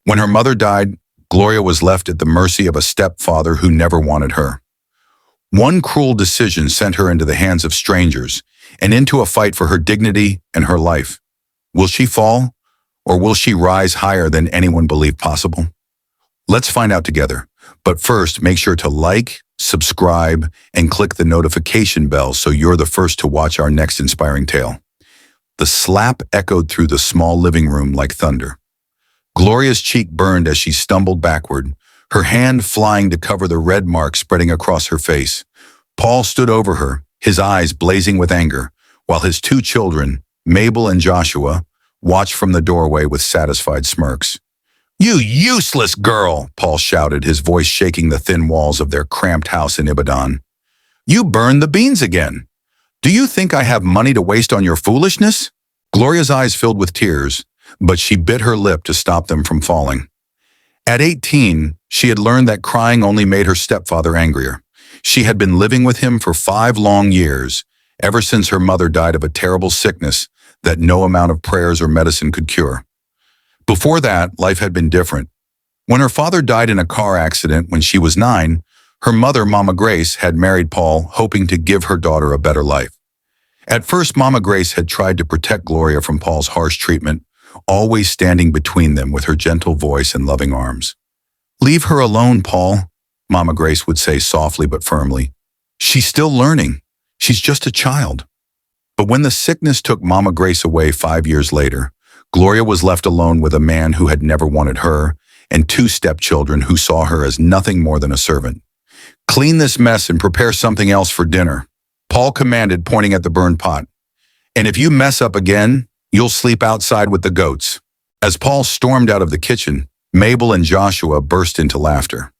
When her mother died, Gloria was left at the mercy of a stepfather who never wanted her. One cruel decision sent her into the hands of strangers and into a fight for her dignity and her life. Will she fall, or will she rise higher than anyone believed possible? Let's find out together. But first, make sure to like, subscribe, and click the notification bell so you're the first to watch our next inspiring tale. The slap echoed through the small living room like thunder. Gloria's cheek burned as she stumbled backward, her hand flying to cover the red mark spreading across her face. Paul stood over her, his eyes blazing with anger, while his two children, Mabel and Joshua, watched from the doorway with satisfied smirks. "You useless girl!" Paul shouted, his voice shaking the thin walls of their cramped house in Ibadan. "You burned the beans again. Do you think I have money to waste on your foolishness?" Gloria's eyes filled with tears, but she bit her lip to stop them from falling. At 18, she had learned that crying only made her stepfather angrier. She had been living with him for 5 long years, ever since her mother died of a terrible sickness that no amount of prayers or medicine could cure. Before that, life had been different. When her father died in a car accident when she was 9, her mother, Mama Grace, had married Paul, hoping to give her daughter a better life. At first, Mama Grace had tried to protect Gloria from Paul's harsh treatment, always standing between them with her gentle voice and loving arms. "Leave her alone, Paul," Mama Grace would say softly but firmly. "She's still learning. She's just a child." But when the sickness took Mama Grace away 5 years later, Gloria was left alone with a man who had never wanted her and 2 stepchildren who saw her as nothing more than a servant. "Clean this mess and prepare something else for dinner," Paul commanded, pointing at the burned pot. "And if you mess up again, you'll sleep outside with the goats." As Paul stormed out of the kitchen, Mabel and Joshua burst into laughter.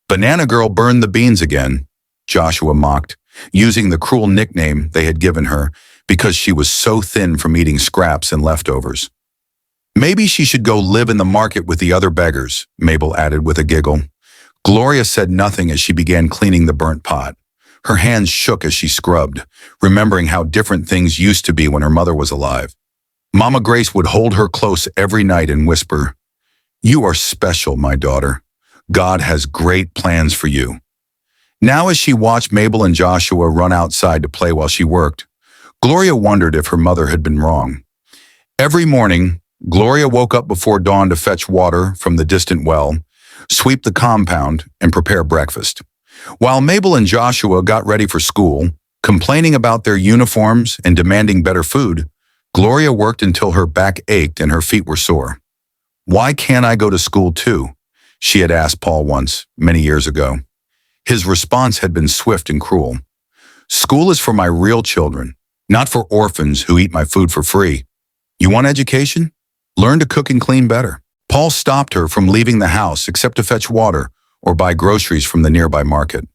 "Banana Girl burned the beans again," Joshua mocked, using the cruel nickname they had given her because she was so thin from eating scraps and leftovers. "Maybe she should go live in the market with the other beggars," Mabel added with a giggle. Gloria said nothing as she began cleaning the burnt pot. Her hands shook as she scrubbed, remembering how different things used to be when her mother was alive. Mama Grace would hold her close every night and whisper, "You are special, my daughter. God has great plans for you." Now, as she watched Mabel and Joshua run outside to play while she worked, Gloria wondered if her mother had been wrong. Every morning, Gloria woke up before dawn to fetch water from the distant well, sweep the compound, and prepare breakfast. While Mabel and Joshua got ready for school, complaining about their uniforms and demanding better food, Gloria worked until her back ached and her feet were sore. "Why can't I go to school too?" she had asked Paul once, many years ago. His response had been swift and cruel. "School is for my real children, not for orphans who eat my food for free. You want education? Learn to cook and clean better." Paul stopped her from leaving the house except to fetch water or buy groceries from the nearby market.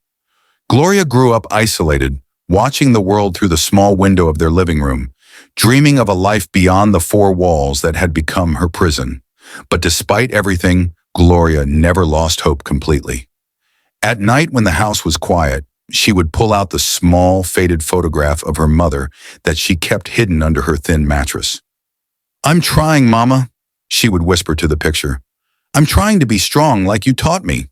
Gloria grew up isolated, watching the world through the small window of their living room, dreaming of a life beyond the 4 walls that had become her prison. But despite everything, Gloria never lost hope completely. At night when the house was quiet, she would pull out the small, faded photograph of her mother that she kept hidden under her thin mattress. "I'm trying, Mama," she would whisper to the picture. "I'm trying to be strong like you taught me."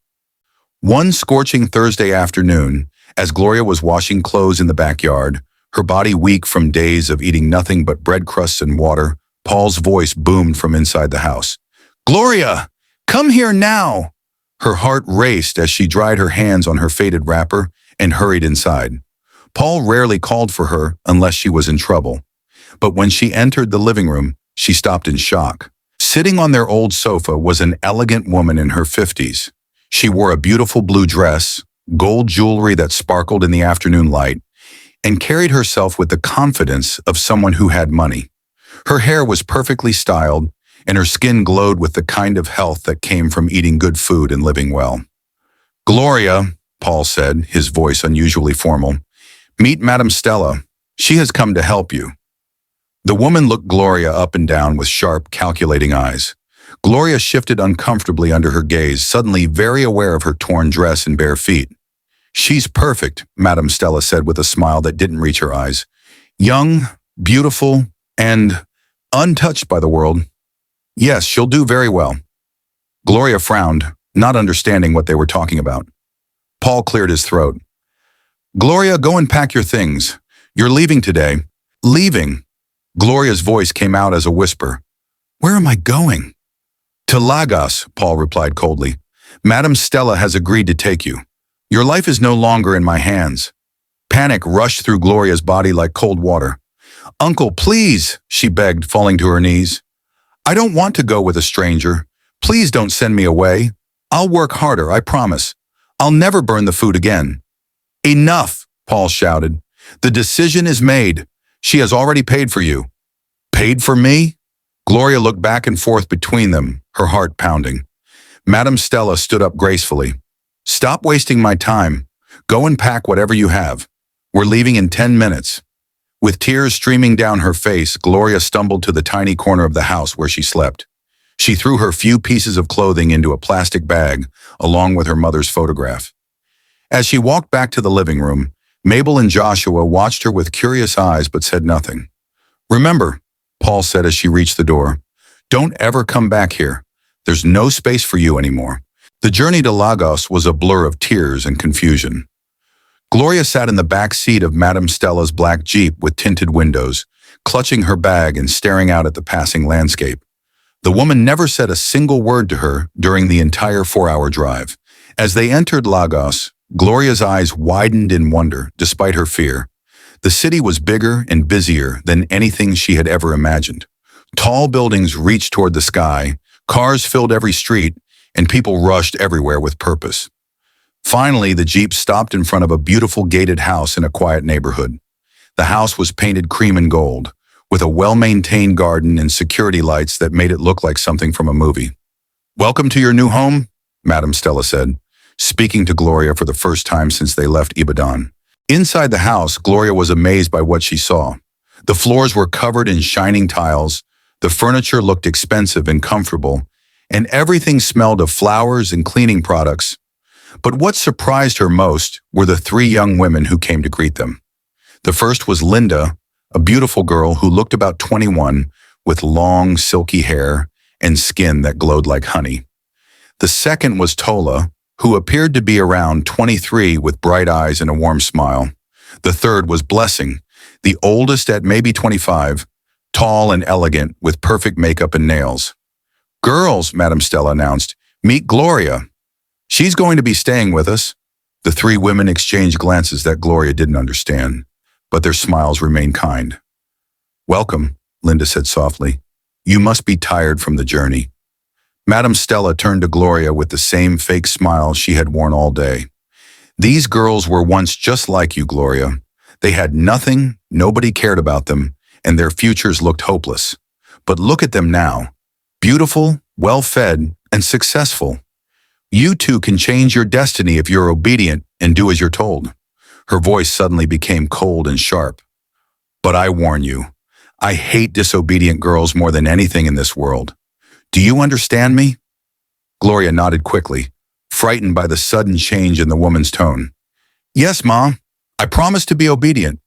One scorching Thursday afternoon, as Gloria was washing clothes in the backyard, her body weak from days of eating nothing but bread crusts and water, Paul's voice boomed from inside the house. "Gloria, come here now!" Her heart raced as she dried her hands on her faded wrapper and hurried inside. Paul rarely called for her unless she was in trouble. But when she entered the living room, she stopped in shock. Sitting on their old sofa was an elegant woman in her 50s. She wore a beautiful blue dress, gold jewelry that sparkled in the afternoon light, and carried herself with the confidence of someone who had money. Her hair was perfectly styled, and her skin glowed with the kind of health that came from eating good food and living well. "Gloria," Paul said, his voice unusually formal, "meet Madame Stella. She has come to help you." The woman looked Gloria up and down with sharp, calculating eyes. Gloria shifted uncomfortably under her gaze, suddenly very aware of her torn dress and bare feet. "She's perfect," Madame Stella said with a smile that didn't reach her eyes. "Young, beautiful, and untouched by the world. Yes, she'll do very well." Gloria frowned, not understanding what they were talking about. Paul cleared his throat. Gloria, go and pack your things. You're leaving today. Leaving? Gloria's voice came out as a whisper. Where am I going? To Lagos, Paul replied coldly. Madam Stella has agreed to take you. Your life is no longer in my hands. Panic rushed through Gloria's body like cold water. Uncle, please, she begged, falling to her knees. I don't want to go with a stranger. Please don't send me away. I'll work harder, I promise. I'll never burn the food again. Enough, Paul shouted. The decision is made. She has already paid for you. Paid for me? Gloria looked back and forth between them, her heart pounding. Madam Stella stood up gracefully. Stop wasting my time. Go and pack whatever you have. We're leaving in 10 minutes. With tears streaming down her face, Gloria stumbled to the tiny corner of the house where she slept. She threw her few pieces of clothing into a plastic bag, along with her mother's photograph. As she walked back to the living room, Mabel and Joshua watched her with curious eyes but said nothing. Remember, Paul said as she reached the door, don't ever come back here. There's no space for you anymore. The journey to Lagos was a blur of tears and confusion. Gloria sat in the back seat of Madam Stella's black Jeep with tinted windows, clutching her bag and staring out at the passing landscape. The woman never said a single word to her during the entire 4-hour drive. As they entered Lagos, Gloria's eyes widened in wonder, despite her fear. The city was bigger and busier than anything she had ever imagined. Tall buildings reached toward the sky, cars filled every street, and people rushed everywhere with purpose. Finally, the Jeep stopped in front of a beautiful gated house in a quiet neighborhood. The house was painted cream and gold, with a well-maintained garden and security lights that made it look like something from a movie. Welcome to your new home, Madam Stella said, speaking to Gloria for the first time since they left Ibadan. Inside the house, Gloria was amazed by what she saw. The floors were covered in shining tiles, the furniture looked expensive and comfortable, and everything smelled of flowers and cleaning products. But what surprised her most were the 3 young women who came to greet them. The first was Linda, a beautiful girl who looked about 21, with long, silky hair and skin that glowed like honey. The second was Tola, who appeared to be around 23 with bright eyes and a warm smile. The third was Blessing, the oldest at maybe 25, tall and elegant with perfect makeup and nails. Girls, Madam Stella announced, meet Gloria. She's going to be staying with us. The 3 women exchanged glances that Gloria didn't understand, but their smiles remained kind. Welcome, Linda said softly. You must be tired from the journey. Madam Stella turned to Gloria with the same fake smile she had worn all day. These girls were once just like you, Gloria. They had nothing, nobody cared about them, and their futures looked hopeless. But look at them now. Beautiful, well-fed, and successful. You too can change your destiny if you're obedient and do as you're told. Her voice suddenly became cold and sharp. But I warn you, I hate disobedient girls more than anything in this world. Do you understand me? Gloria nodded quickly, frightened by the sudden change in the woman's tone. Yes, Ma. I promise to be obedient.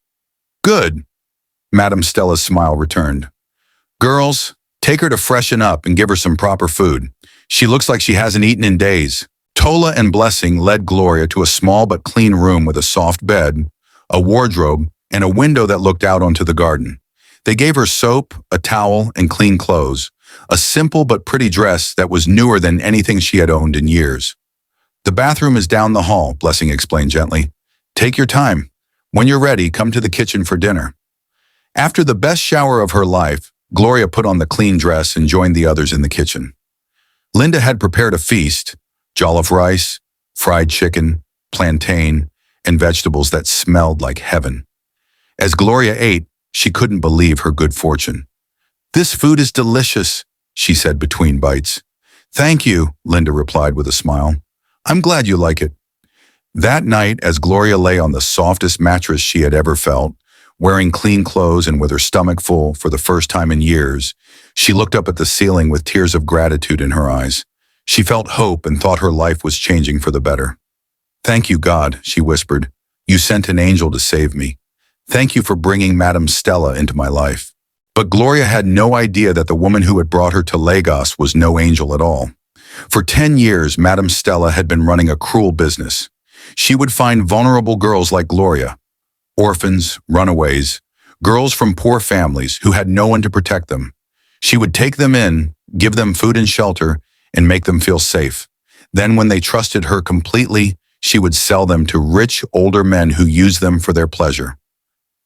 Good. Madam Stella's smile returned. Girls, take her to freshen up and give her some proper food. She looks like she hasn't eaten in days. Tola and Blessing led Gloria to a small but clean room with a soft bed, a wardrobe, and a window that looked out onto the garden. They gave her soap, a towel, and clean clothes, a simple but pretty dress that was newer than anything she had owned in years. The bathroom is down the hall, Blessing explained gently. Take your time. When you're ready, come to the kitchen for dinner. After the best shower of her life, Gloria put on the clean dress and joined the others in the kitchen. Linda had prepared a feast, jollof rice, fried chicken, plantain, and vegetables that smelled like heaven. As Gloria ate, she couldn't believe her good fortune. This food is delicious, she said between bites. Thank you, Linda replied with a smile. I'm glad you like it. That night, as Gloria lay on the softest mattress she had ever felt, wearing clean clothes and with her stomach full for the first time in years, she looked up at the ceiling with tears of gratitude in her eyes. She felt hope and thought her life was changing for the better. Thank you, God, she whispered. You sent an angel to save me. Thank you for bringing Madam Stella into my life. But Gloria had no idea that the woman who had brought her to Lagos was no angel at all. For 10 years, Madame Stella had been running a cruel business. She would find vulnerable girls like Gloria, orphans, runaways, girls from poor families who had no one to protect them. She would take them in, give them food and shelter, and make them feel safe. Then when they trusted her completely, she would sell them to rich, older men who used them for their pleasure.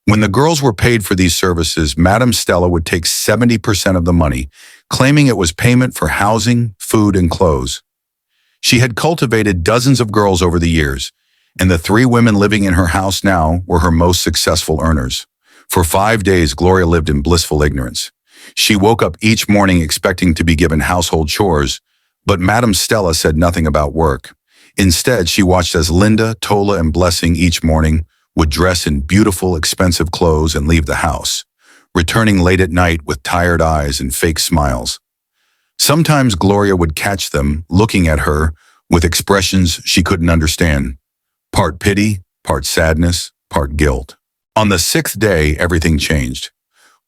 When the girls were paid for these services, Madame Stella would take 70% of the money, claiming it was payment for housing, food, and clothes. She had cultivated dozens of girls over the years, and the 3 women living in her house now were her most successful earners. For 5 days, Gloria lived in blissful ignorance. She woke up each morning expecting to be given household chores, but Madame Stella said nothing about work. Instead, she watched as Linda, Tola, and Blessing each morning would dress in beautiful, expensive clothes and leave the house, returning late at night with tired eyes and fake smiles. Sometimes Gloria would catch them looking at her with expressions she couldn't understand, part pity, part sadness, part guilt. On the 6th day, everything changed.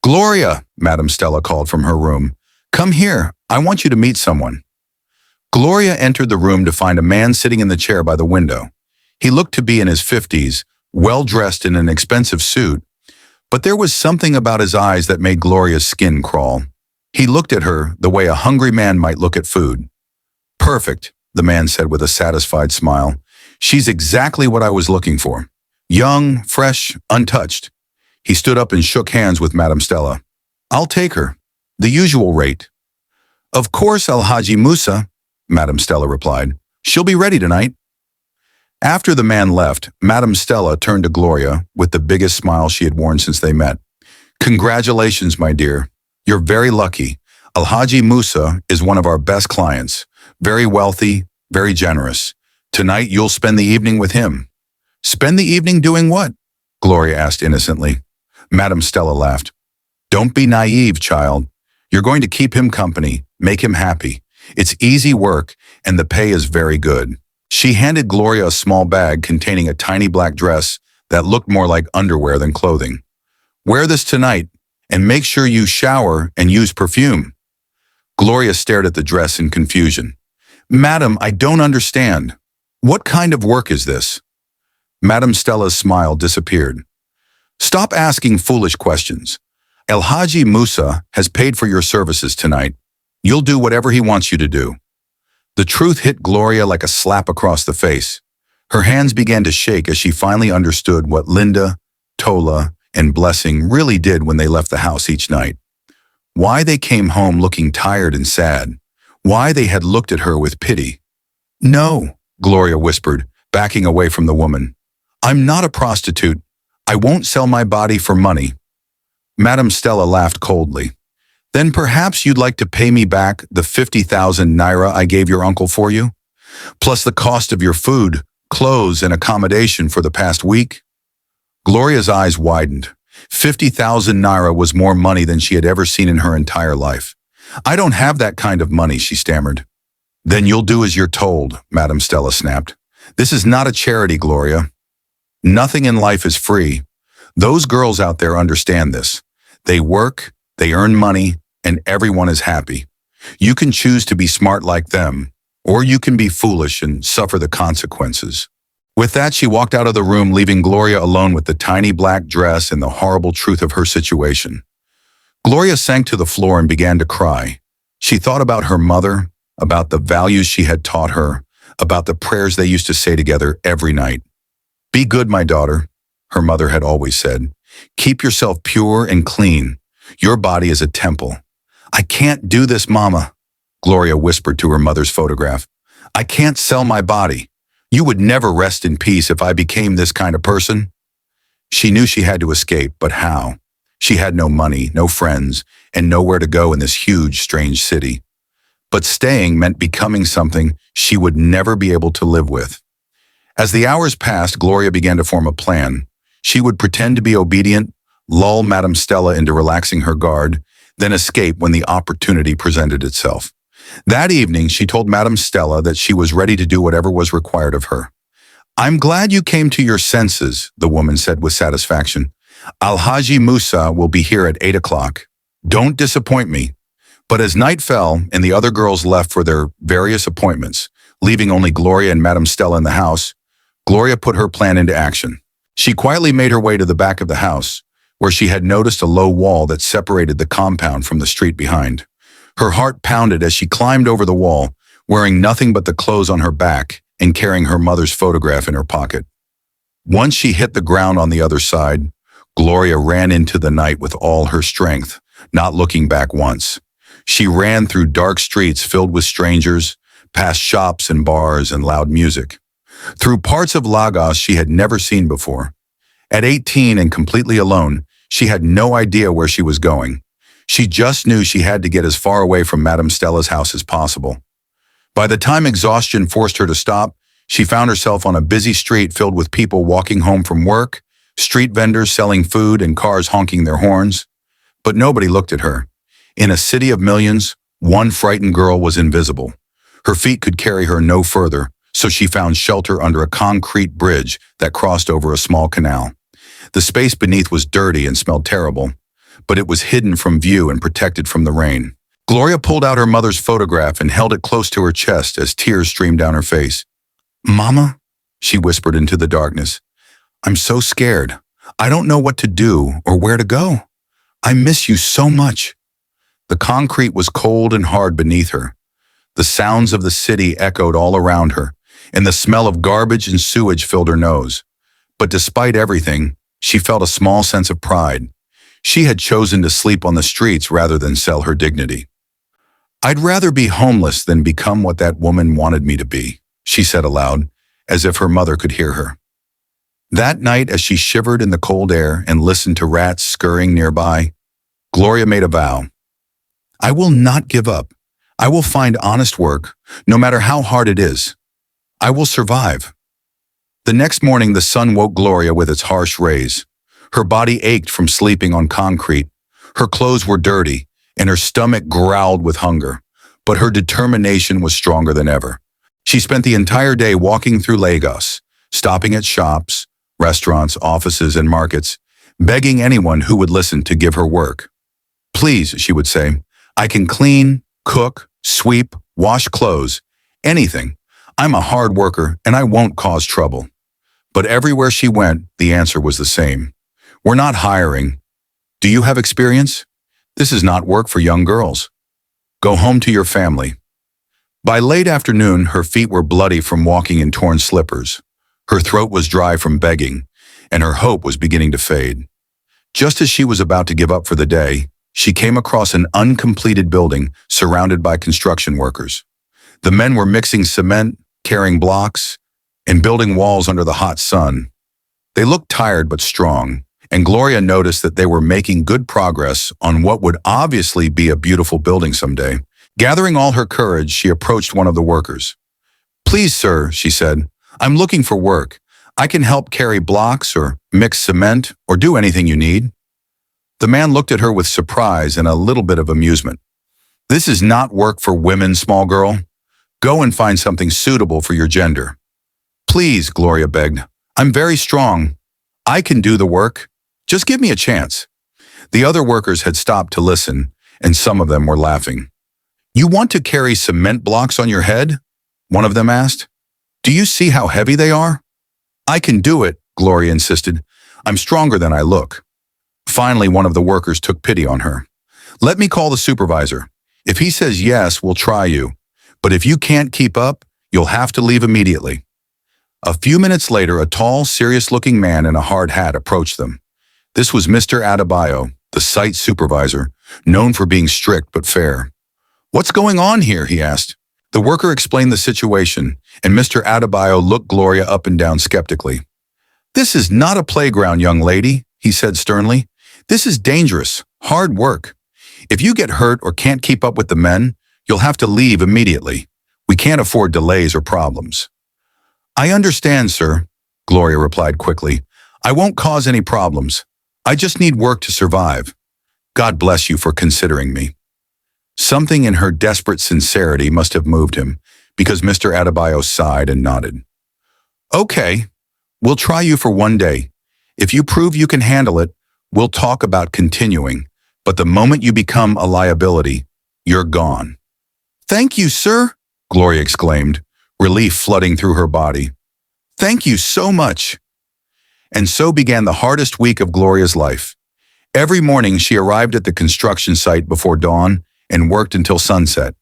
"Gloria," Madame Stella called from her room, "come here, I want you to meet someone." Gloria entered the room to find a man sitting in the chair by the window. He looked to be in his 50s, well-dressed in an expensive suit, but there was something about his eyes that made Gloria's skin crawl. He looked at her the way a hungry man might look at food. "Perfect," the man said with a satisfied smile. "She's exactly what I was looking for. Young, fresh, untouched." He stood up and shook hands with Madame Stella. "I'll take her. The usual rate." "Of course, Alhaji Musa," Madame Stella replied. "She'll be ready tonight." After the man left, Madame Stella turned to Gloria with the biggest smile she had worn since they met. "Congratulations, my dear. You're very lucky. Alhaji Musa is one of our best clients. Very wealthy, very generous. Tonight you'll spend the evening with him." "Spend the evening doing what?" Gloria asked innocently. Madame Stella laughed. "Don't be naive, child. You're going to keep him company, make him happy. It's easy work, and the pay is very good." She handed Gloria a small bag containing a tiny black dress that looked more like underwear than clothing. "Wear this tonight, and make sure you shower and use perfume." Gloria stared at the dress in confusion. "Madam, I don't understand. What kind of work is this?" Madame Stella's smile disappeared. "Stop asking foolish questions. Alhaji Musa has paid for your services tonight. You'll do whatever he wants you to do." The truth hit Gloria like a slap across the face. Her hands began to shake as she finally understood what Linda, Tola, and Blessing really did when they left the house each night. Why they came home looking tired and sad. Why they had looked at her with pity. "No," Gloria whispered, backing away from the woman. "I'm not a prostitute. I won't sell my body for money." Madame Stella laughed coldly. "Then perhaps you'd like to pay me back the 50,000 naira I gave your uncle for you, plus the cost of your food, clothes, and accommodation for the past week?" Gloria's eyes widened. 50,000 naira was more money than she had ever seen in her entire life. "I don't have that kind of money," she stammered. "Then you'll do as you're told," Madame Stella snapped. "This is not a charity, Gloria. Nothing in life is free. Those girls out there understand this. They work, they earn money, and everyone is happy. You can choose to be smart like them, or you can be foolish and suffer the consequences." With that, she walked out of the room, leaving Gloria alone with the tiny black dress and the horrible truth of her situation. Gloria sank to the floor and began to cry. She thought about her mother, about the values she had taught her, about the prayers they used to say together every night. "Be good, my daughter," her mother had always said. "Keep yourself pure and clean. Your body is a temple." "I can't do this, Mama," Gloria whispered to her mother's photograph. "I can't sell my body. You would never rest in peace if I became this kind of person." She knew she had to escape, but how? She had no money, no friends, and nowhere to go in this huge, strange city. But staying meant becoming something she would never be able to live with. As the hours passed, Gloria began to form a plan. She would pretend to be obedient, lull Madame Stella into relaxing her guard, then escape when the opportunity presented itself. That evening, she told Madame Stella that she was ready to do whatever was required of her. "I'm glad you came to your senses," the woman said with satisfaction. "Alhaji Musa will be here at 8 o'clock. Don't disappoint me. But as night fell and the other girls left for their various appointments, leaving only Gloria and Madame Stella in the house, Gloria put her plan into action. She quietly made her way to the back of the house, where she had noticed a low wall that separated the compound from the street behind. Her heart pounded as she climbed over the wall, wearing nothing but the clothes on her back and carrying her mother's photograph in her pocket. Once she hit the ground on the other side, Gloria ran into the night with all her strength, not looking back once. She ran through dark streets filled with strangers, past shops and bars and loud music, through parts of Lagos she had never seen before. At 18 and completely alone, she had no idea where she was going. She just knew she had to get as far away from Madame Stella's house as possible. By the time exhaustion forced her to stop, she found herself on a busy street filled with people walking home from work, street vendors selling food and cars honking their horns. But nobody looked at her. In a city of millions, one frightened girl was invisible. Her feet could carry her no further, so she found shelter under a concrete bridge that crossed over a small canal. The space beneath was dirty and smelled terrible, but it was hidden from view and protected from the rain. Gloria pulled out her mother's photograph and held it close to her chest as tears streamed down her face. "Mama," she whispered into the darkness, "I'm so scared. I don't know what to do or where to go. I miss you so much." The concrete was cold and hard beneath her. The sounds of the city echoed all around her, and the smell of garbage and sewage filled her nose. But despite everything, she felt a small sense of pride. She had chosen to sleep on the streets rather than sell her dignity. "I'd rather be homeless than become what that woman wanted me to be," she said aloud, as if her mother could hear her. That night, as she shivered in the cold air and listened to rats scurrying nearby, Gloria made a vow. "I will not give up. I will find honest work, no matter how hard it is. I will survive." The next morning, the sun woke Gloria with its harsh rays. Her body ached from sleeping on concrete. Her clothes were dirty, and her stomach growled with hunger. But her determination was stronger than ever. She spent the entire day walking through Lagos, stopping at shops, restaurants, offices, and markets, begging anyone who would listen to give her work. "Please," she would say, "I can clean, cook, sweep, wash clothes, anything. I'm a hard worker and I won't cause trouble." But everywhere she went, the answer was the same. "We're not hiring. Do you have experience? This is not work for young girls. Go home to your family." By late afternoon, her feet were bloody from walking in torn slippers. Her throat was dry from begging, and her hope was beginning to fade. Just as she was about to give up for the day, she came across an uncompleted building surrounded by construction workers. The men were mixing cement, carrying blocks, and building walls under the hot sun. They looked tired but strong, and Gloria noticed that they were making good progress on what would obviously be a beautiful building someday. Gathering all her courage, she approached one of the workers. "Please, sir," she said, "I'm looking for work. I can help carry blocks or mix cement or do anything you need." The man looked at her with surprise and a little bit of amusement. "This is not work for women, small girl. Go and find something suitable for your gender." "Please," Gloria begged, "I'm very strong. I can do the work. Just give me a chance." The other workers had stopped to listen, and some of them were laughing. "You want to carry cement blocks on your head?" one of them asked. "Do you see how heavy they are?" "I can do it," Gloria insisted. "I'm stronger than I look." Finally, one of the workers took pity on her. "Let me call the supervisor. If he says yes, we'll try you. But if you can't keep up, you'll have to leave immediately." A few minutes later, a tall, serious-looking man in a hard hat approached them. This was Mr. Adebayo, the site supervisor, known for being strict but fair. "What's going on here?" he asked. The worker explained the situation, and Mr. Adebayo looked Gloria up and down skeptically. "This is not a playground, young lady," he said sternly. "This is dangerous, hard work. If you get hurt or can't keep up with the men, you'll have to leave immediately. We can't afford delays or problems." "I understand, sir," Gloria replied quickly. "I won't cause any problems. I just need work to survive. God bless you for considering me." Something in her desperate sincerity must have moved him, because Mr. Adebayo sighed and nodded. "Okay, we'll try you for one day. If you prove you can handle it, we'll talk about continuing. But the moment you become a liability, You're gone." "Thank you, sir," Gloria exclaimed, relief flooding through her body. "Thank you so much." And so began the hardest week of Gloria's life. Every morning she arrived at the construction site before dawn and worked until sunset.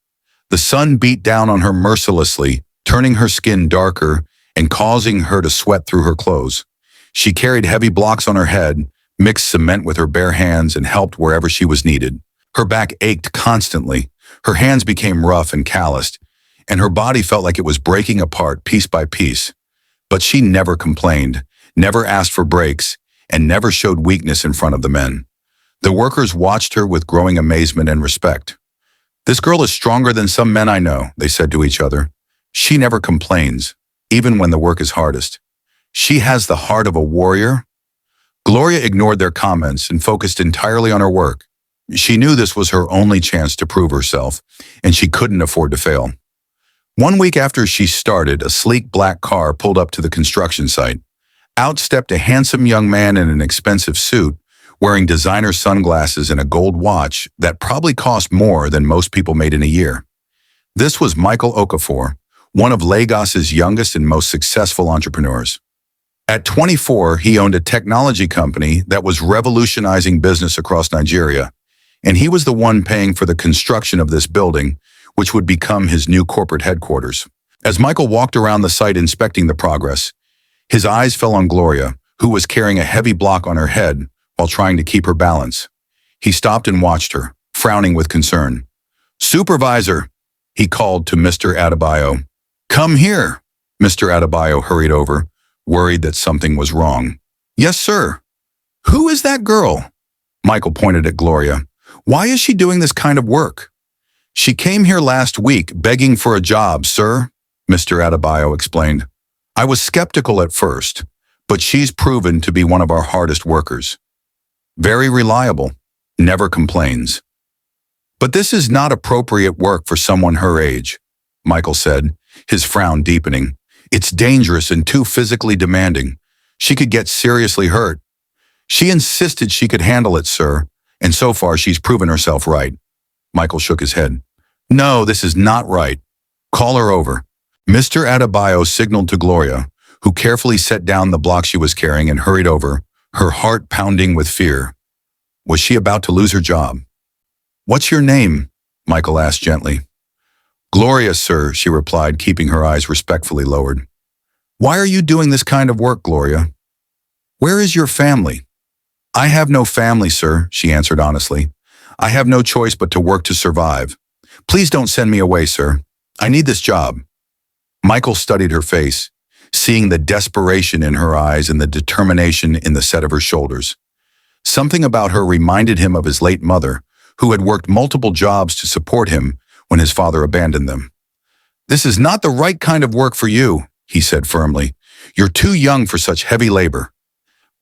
The sun beat down on her mercilessly, turning her skin darker and causing her to sweat through her clothes. She carried heavy blocks on her head, mixed cement with her bare hands, and helped wherever she was needed. Her back ached constantly, her hands became rough and calloused, and her body felt like it was breaking apart piece by piece. But she never complained, never asked for breaks, and never showed weakness in front of the men. The workers watched her with growing amazement and respect. "This girl is stronger than some men I know," they said to each other. "She never complains, even when the work is hardest. She has the heart of a warrior." Gloria ignored their comments and focused entirely on her work. She knew this was her only chance to prove herself, and she couldn't afford to fail. One week after she started, a sleek black car pulled up to the construction site. Out stepped a handsome young man in an expensive suit, wearing designer sunglasses and a gold watch that probably cost more than most people made in a year. This was Michael Okafor, one of Lagos's youngest and most successful entrepreneurs. At 24, he owned a technology company that was revolutionizing business across Nigeria, and he was the one paying for the construction of this building, which would become his new corporate headquarters. As Michael walked around the site inspecting the progress, his eyes fell on Gloria, who was carrying a heavy block on her head while trying to keep her balance. He stopped and watched her, frowning with concern. "Supervisor," he called to Mr. Adebayo. "Come here." Mr. Adebayo hurried over, worried that something was wrong. "Yes, sir." "Who is that girl?" Michael pointed at Gloria. "Why is she doing this kind of work?" "She came here last week begging for a job, sir," Mr. Adebayo explained. "I was skeptical at first, but she's proven to be one of our hardest workers. Very reliable, never complains." "But this is not appropriate work for someone her age," Michael said, his frown deepening. "It's dangerous and too physically demanding. She could get seriously hurt." "She insisted she could handle it, sir, and so far she's proven herself right." Michael shook his head. "No, this is not right. Call her over." Mr. Adebayo signaled to Gloria, who carefully set down the block she was carrying and hurried over, her heart pounding with fear. Was she about to lose her job? "What's your name?" Michael asked gently. "Gloria, sir," she replied, keeping her eyes respectfully lowered. "Why are you doing this kind of work, Gloria? Where is your family?" "I have no family, sir," she answered honestly. "I have no choice but to work to survive. Please don't send me away, sir. I need this job." Michael studied her face, seeing the desperation in her eyes and the determination in the set of her shoulders. Something about her reminded him of his late mother, who had worked multiple jobs to support him when his father abandoned them. "This is not the right kind of work for you," he said firmly. "You're too young for such heavy labor."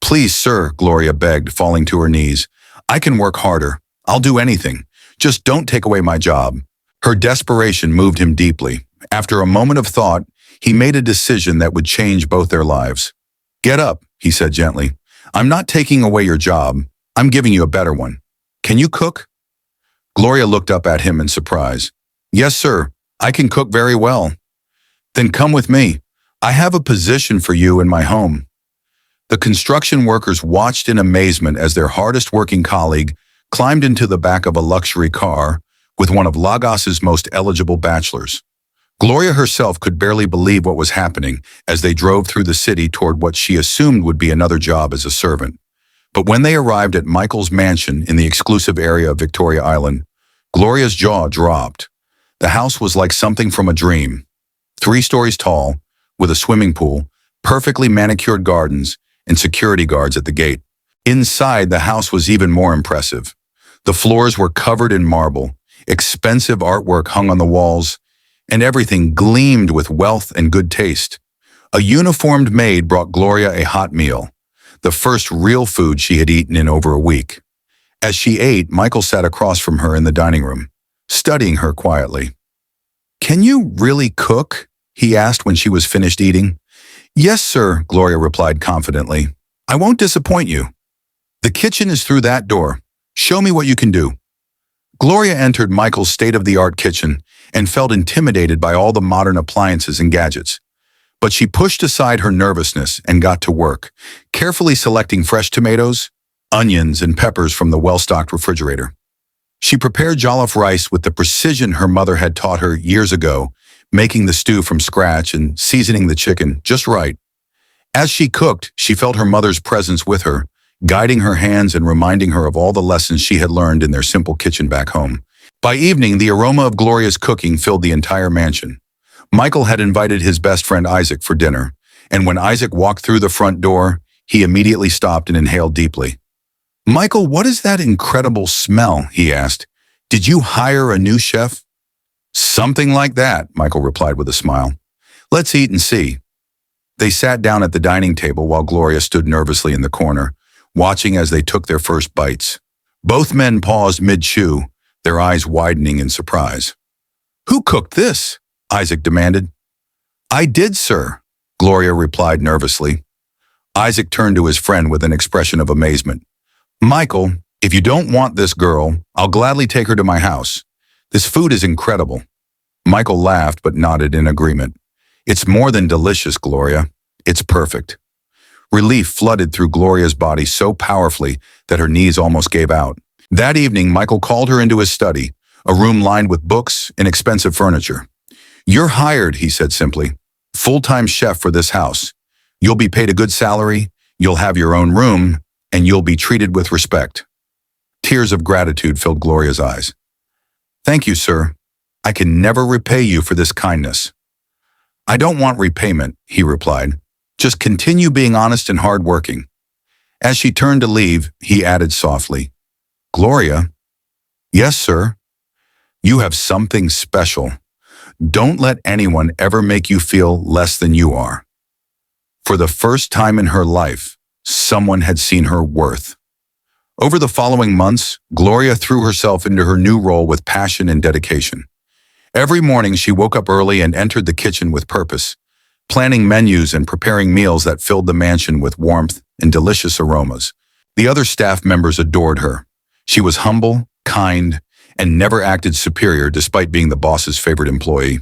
"Please, sir," Gloria begged, falling to her knees. "I can work harder. I'll do anything. Just don't take away my job." Her desperation moved him deeply. After a moment of thought, he made a decision that would change both their lives. "Get up," he said gently. "I'm not taking away your job. I'm giving you a better one. Can you cook?" Gloria looked up at him in surprise. "Yes, sir. I can cook very well." "Then come with me. I have a position for you in my home." The construction workers watched in amazement as their hardest-working colleague climbed into the back of a luxury car with one of Lagos's most eligible bachelors. Gloria herself could barely believe what was happening as they drove through the city toward what she assumed would be another job as a servant. But when they arrived at Michael's mansion in the exclusive area of Victoria Island, Gloria's jaw dropped. The house was like something from a dream. 3 stories tall, with a swimming pool, perfectly manicured gardens, and security guards at the gate. Inside, the house was even more impressive. The floors were covered in marble, expensive artwork hung on the walls, and everything gleamed with wealth and good taste. A uniformed maid brought Gloria a hot meal, the first real food she had eaten in over a week. As she ate, Michael sat across from her in the dining room, studying her quietly. "Can you really cook?" he asked when she was finished eating. "Yes, sir," Gloria replied confidently. "I won't disappoint you. The kitchen is through that door. Show me what you can do." Gloria entered Michael's state-of-the-art kitchen and felt intimidated by all the modern appliances and gadgets. But she pushed aside her nervousness and got to work, carefully selecting fresh tomatoes, onions, and peppers from the well-stocked refrigerator. She prepared jollof rice with the precision her mother had taught her years ago, making the stew from scratch and seasoning the chicken just right. As she cooked, she felt her mother's presence with her, guiding her hands and reminding her of all the lessons she had learned in their simple kitchen back home. By evening, the aroma of Gloria's cooking filled the entire mansion. Michael had invited his best friend Isaac for dinner, and when Isaac walked through the front door, he immediately stopped and inhaled deeply. "Michael, what is that incredible smell?" he asked. "Did you hire a new chef?" "Something like that," Michael replied with a smile. "Let's eat and see." They sat down at the dining table while Gloria stood nervously in the corner, watching as they took their first bites. Both men paused mid-chew, their eyes widening in surprise. "Who cooked this?" Isaac demanded. "I did, sir," Gloria replied nervously. Isaac turned to his friend with an expression of amazement. "Michael, if you don't want this girl, I'll gladly take her to my house. This food is incredible." Michael laughed but nodded in agreement. "It's more than delicious, Gloria. It's perfect." Relief flooded through Gloria's body so powerfully that her knees almost gave out. That evening, Michael called her into his study, a room lined with books and expensive furniture. "You're hired," he said simply. "Full-time chef for this house. You'll be paid a good salary, you'll have your own room, and you'll be treated with respect." Tears of gratitude filled Gloria's eyes. "Thank you, sir. I can never repay you for this kindness." "I don't want repayment," he replied. "Just continue being honest and hardworking." As she turned to leave, he added softly, "Gloria." "Yes, sir." "You have something special. Don't let anyone ever make you feel less than you are." For the first time in her life, someone had seen her worth. Over the following months, Gloria threw herself into her new role with passion and dedication. Every morning she woke up early and entered the kitchen with purpose, planning menus and preparing meals that filled the mansion with warmth and delicious aromas. The other staff members adored her. She was humble, kind, and never acted superior despite being the boss's favorite employee.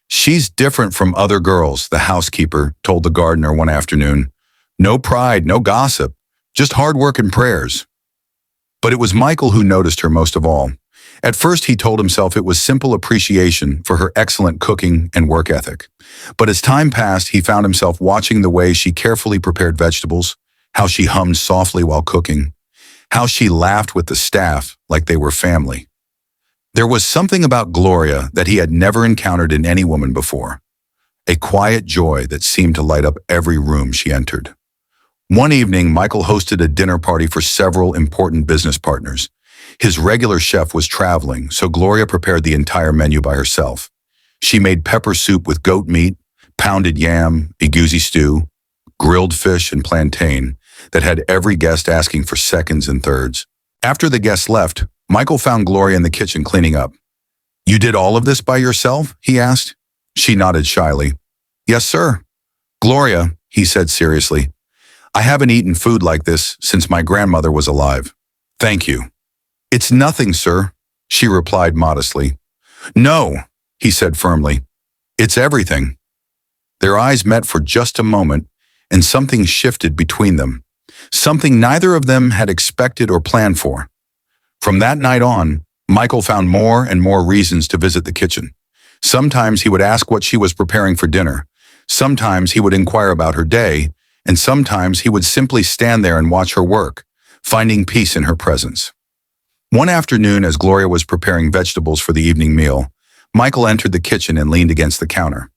"She's different from other girls," the housekeeper told the gardener one afternoon. "No pride, no gossip, just hard work and prayers." But it was Michael who noticed her most of all. At first, he told himself it was simple appreciation for her excellent cooking and work ethic. But as time passed, he found himself watching the way she carefully prepared vegetables, how she hummed softly while cooking, how she laughed with the staff like they were family. There was something about Gloria that he had never encountered in any woman before, a quiet joy that seemed to light up every room she entered. One evening, Michael hosted a dinner party for several important business partners. His regular chef was traveling, so Gloria prepared the entire menu by herself. She made pepper soup with goat meat, pounded yam, egusi stew, grilled fish, and plantain that had every guest asking for seconds and thirds. After the guests left, Michael found Gloria in the kitchen cleaning up. "You did all of this by yourself?" he asked. She nodded shyly. "Yes, sir." "Gloria," he said seriously, "I haven't eaten food like this since my grandmother was alive. Thank you." "It's nothing, sir," she replied modestly. "No," he said firmly. "It's everything." Their eyes met for just a moment, and something shifted between them, something neither of them had expected or planned for. From that night on, Michael found more and more reasons to visit the kitchen. Sometimes he would ask what she was preparing for dinner. Sometimes he would inquire about her day, and sometimes he would simply stand there and watch her work, finding peace in her presence. One afternoon, as Gloria was preparing vegetables for the evening meal, Michael entered the kitchen and leaned against the counter.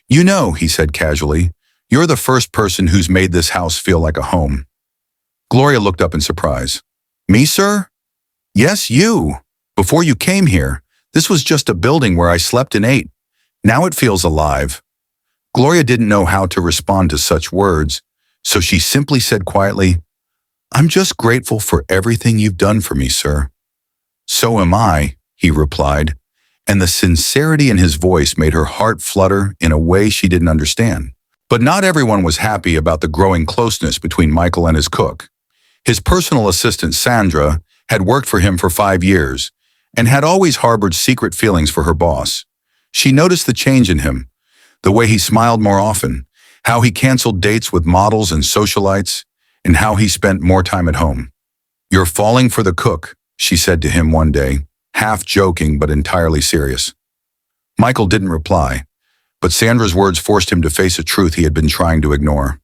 "You know," he said casually, "you're the first person who's made this house feel like a home." Gloria looked up in surprise. "Me, sir?" "Yes, you. Before you came here, this was just a building where I slept and ate. Now it feels alive." Gloria didn't know how to respond to such words, so she simply said quietly, "I'm just grateful for everything you've done for me, sir." "So am I," he replied, and the sincerity in his voice made her heart flutter in a way she didn't understand. But not everyone was happy about the growing closeness between Michael and his cook. His personal assistant, Sandra, had worked for him for 5 years, and had always harbored secret feelings for her boss. She noticed the change in him, the way he smiled more often, how he canceled dates with models and socialites, and how he spent more time at home. "You're falling for the cook," she said to him one day, half joking but entirely serious. Michael didn't reply, but Sandra's words forced him to face a truth he had been trying to ignore.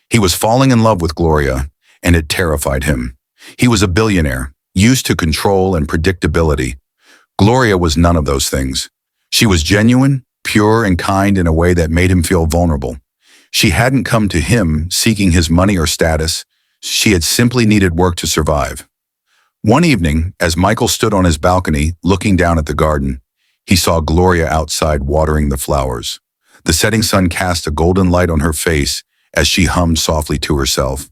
He was falling in love with Gloria, and it terrified him. He was a billionaire, used to control and predictability. Gloria was none of those things. She was genuine, pure, and kind in a way that made him feel vulnerable. She hadn't come to him seeking his money or status. She had simply needed work to survive. One evening, as Michael stood on his balcony looking down at the garden, he saw Gloria outside watering the flowers. The setting sun cast a golden light on her face as she hummed softly to herself.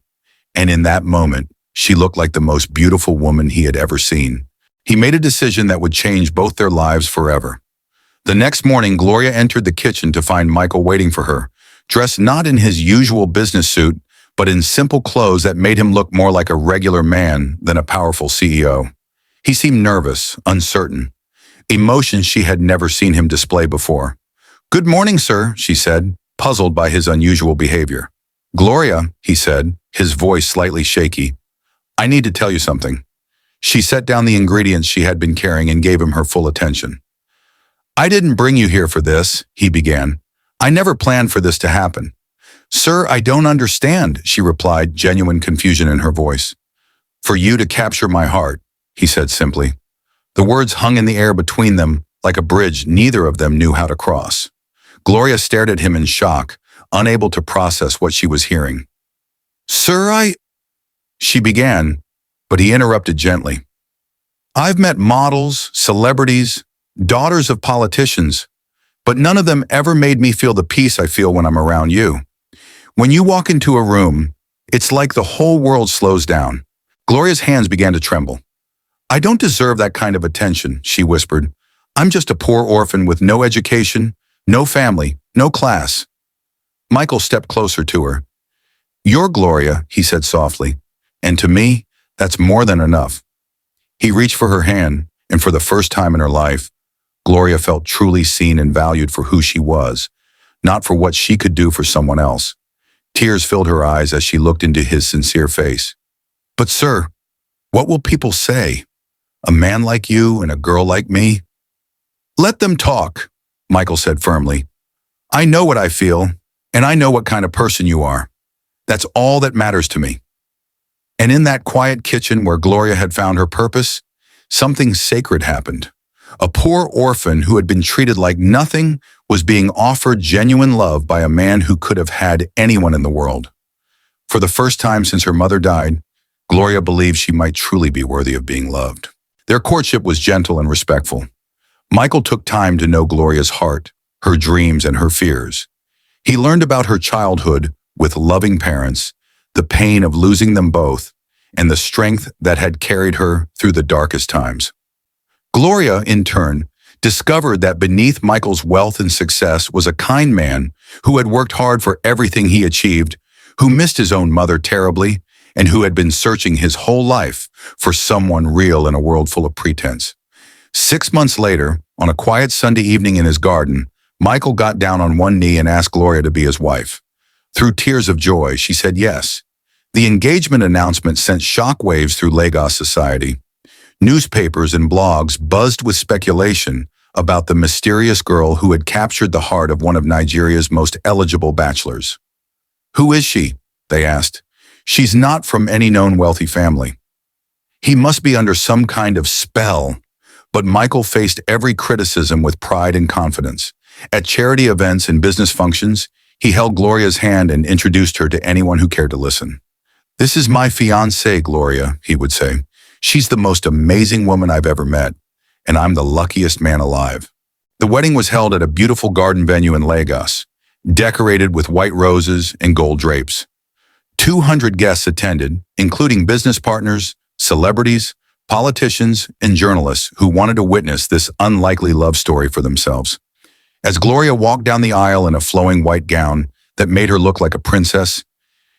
And in that moment, she looked like the most beautiful woman he had ever seen. He made a decision that would change both their lives forever. The next morning, Gloria entered the kitchen to find Michael waiting for her, dressed not in his usual business suit, but in simple clothes that made him look more like a regular man than a powerful CEO. He seemed nervous, uncertain, emotions she had never seen him display before. "Good morning, sir," she said, puzzled by his unusual behavior. "Gloria," he said, his voice slightly shaky, "I need to tell you something." She set down the ingredients she had been carrying and gave him her full attention. "I didn't bring you here for this," he began. "I never planned for this to happen." "Sir, I don't understand," she replied, genuine confusion in her voice. "For you to capture my heart," he said simply. The words hung in the air between them like a bridge neither of them knew how to cross. Gloria stared at him in shock, unable to process what she was hearing. "Sir, she began, but he interrupted gently. "I've met models, celebrities, daughters of politicians, but none of them ever made me feel the peace I feel when I'm around you. When you walk into a room, it's like the whole world slows down." Gloria's hands began to tremble. "I don't deserve that kind of attention," she whispered. "I'm just a poor orphan with no education, no family, no class." Michael stepped closer to her. "You're Gloria," he said softly, "and to me, that's more than enough." He reached for her hand, and for the first time in her life, Gloria felt truly seen and valued for who she was, not for what she could do for someone else. Tears filled her eyes as she looked into his sincere face. "But sir, what will people say? A man like you and a girl like me?" "Let them talk," Michael said firmly. "I know what I feel, and I know what kind of person you are. That's all that matters to me." And in that quiet kitchen where Gloria had found her purpose, something sacred happened. A poor orphan who had been treated like nothing was being offered genuine love by a man who could have had anyone in the world. For the first time since her mother died, Gloria believed she might truly be worthy of being loved. Their courtship was gentle and respectful. Michael took time to know Gloria's heart, her dreams, and her fears. He learned about her childhood with loving parents, the pain of losing them both, and the strength that had carried her through the darkest times. Gloria, in turn, discovered that beneath Michael's wealth and success was a kind man who had worked hard for everything he achieved, who missed his own mother terribly, and who had been searching his whole life for someone real in a world full of pretense. 6 months later, on a quiet Sunday evening in his garden, Michael got down on one knee and asked Gloria to be his wife. Through tears of joy, she said yes. The engagement announcement sent shockwaves through Lagos society. Newspapers and blogs buzzed with speculation about the mysterious girl who had captured the heart of one of Nigeria's most eligible bachelors. "Who is she?" they asked. "She's not from any known wealthy family." He must be under some kind of spell, but Michael faced every criticism with pride and confidence. At charity events and business functions, he held Gloria's hand and introduced her to anyone who cared to listen. "This is my fiancée, Gloria," he would say. "She's the most amazing woman I've ever met, and I'm the luckiest man alive." The wedding was held at a beautiful garden venue in Lagos, decorated with white roses and gold drapes. 200 guests attended, including business partners, celebrities, politicians, and journalists who wanted to witness this unlikely love story for themselves. As Gloria walked down the aisle in a flowing white gown that made her look like a princess,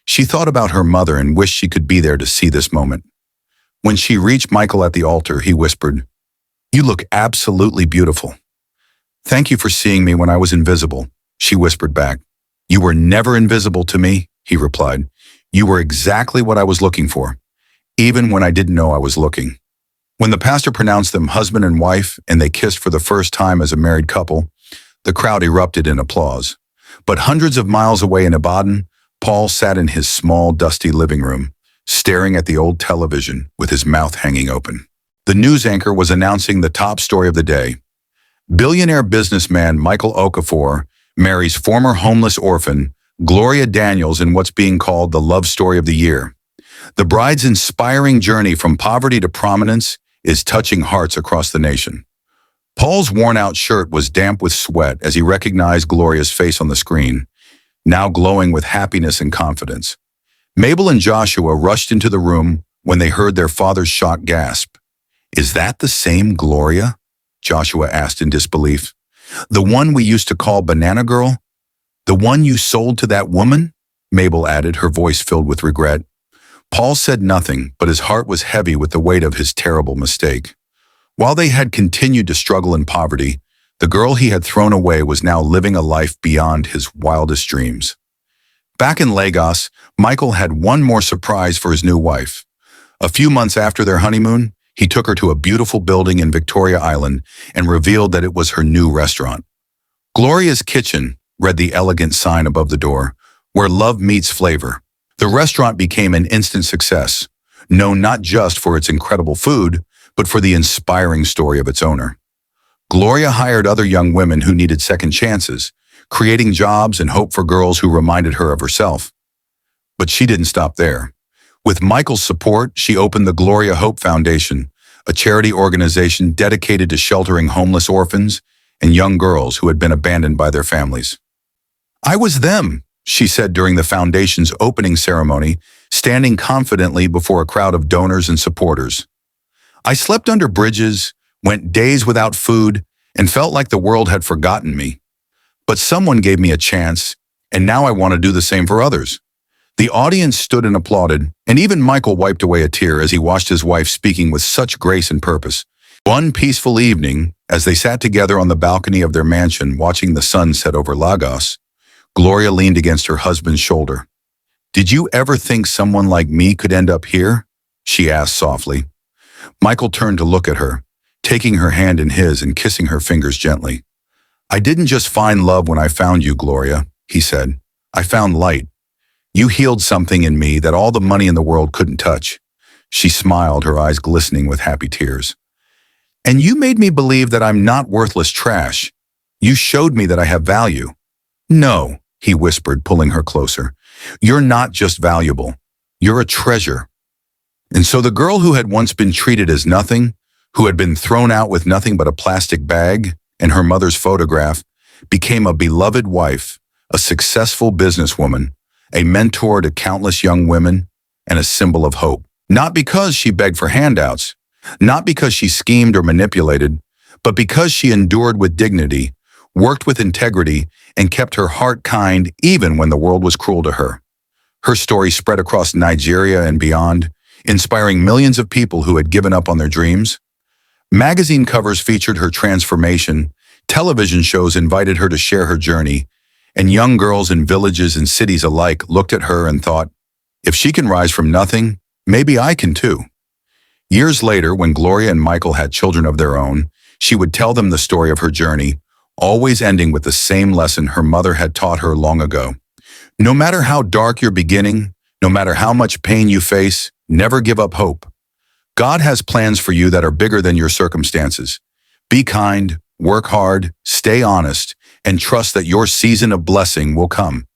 she thought about her mother and wished she could be there to see this moment. When she reached Michael at the altar, he whispered, You look absolutely beautiful. Thank you for seeing me when I was invisible, she whispered back. You were never invisible to me, he replied. You were exactly what I was looking for, even when I didn't know I was looking. When the pastor pronounced them husband and wife and they kissed for the first time as a married couple, the crowd erupted in applause. But hundreds of miles away in Ibadan, Paul sat in his small, dusty living room, staring at the old television with his mouth hanging open. The news anchor was announcing the top story of the day. Billionaire businessman Michael Okafor marries former homeless orphan Gloria Daniels in what's being called the love story of the year. The bride's inspiring journey from poverty to prominence is touching hearts across the nation. Paul's worn-out shirt was damp with sweat as he recognized Gloria's face on the screen, now glowing with happiness and confidence. Mabel and Joshua rushed into the room when they heard their father's shocked gasp. Is that the same Gloria? Joshua asked in disbelief. The one we used to call Banana Girl? The one you sold to that woman? Mabel added, her voice filled with regret. Paul said nothing, but his heart was heavy with the weight of his terrible mistake. While they had continued to struggle in poverty, the girl he had thrown away was now living a life beyond his wildest dreams. Back in Lagos, Michael had one more surprise for his new wife. A few months after their honeymoon, he took her to a beautiful building in Victoria Island and revealed that it was her new restaurant. Gloria's Kitchen, read the elegant sign above the door, where love meets flavor. The restaurant became an instant success, known not just for its incredible food, but for the inspiring story of its owner. Gloria hired other young women who needed second chances, creating jobs and hope for girls who reminded her of herself. But she didn't stop there. With Michael's support, she opened the Gloria Hope Foundation, a charity organization dedicated to sheltering homeless orphans and young girls who had been abandoned by their families. I was them, she said during the foundation's opening ceremony, standing confidently before a crowd of donors and supporters. I slept under bridges, went days without food, and felt like the world had forgotten me. But someone gave me a chance, and now I want to do the same for others. The audience stood and applauded, and even Michael wiped away a tear as he watched his wife speaking with such grace and purpose. One peaceful evening, as they sat together on the balcony of their mansion watching the sun set over Lagos, Gloria leaned against her husband's shoulder. Did you ever think someone like me could end up here? She asked softly. Michael turned to look at her, taking her hand in his and kissing her fingers gently. I didn't just find love when I found you, Gloria, he said. I found light. You healed something in me that all the money in the world couldn't touch. She smiled, her eyes glistening with happy tears. And you made me believe that I'm not worthless trash. You showed me that I have value. No, he whispered, pulling her closer. You're not just valuable. You're a treasure. And so the girl who had once been treated as nothing, who had been thrown out with nothing but a plastic bag and her mother's photograph, became a beloved wife, a successful businesswoman, a mentor to countless young women, and a symbol of hope. Not because she begged for handouts, not because she schemed or manipulated, but because she endured with dignity, worked with integrity, and kept her heart kind even when the world was cruel to her. Her story spread across Nigeria and beyond, inspiring millions of people who had given up on their dreams. Magazine covers featured her transformation, television shows invited her to share her journey, and young girls in villages and cities alike looked at her and thought, if she can rise from nothing, maybe I can too. Years later, when Gloria and Michael had children of their own, she would tell them the story of her journey, always ending with the same lesson her mother had taught her long ago. No matter how dark your beginning, no matter how much pain you face, never give up hope. God has plans for you that are bigger than your circumstances. Be kind, work hard, stay honest, and trust that your season of blessing will come.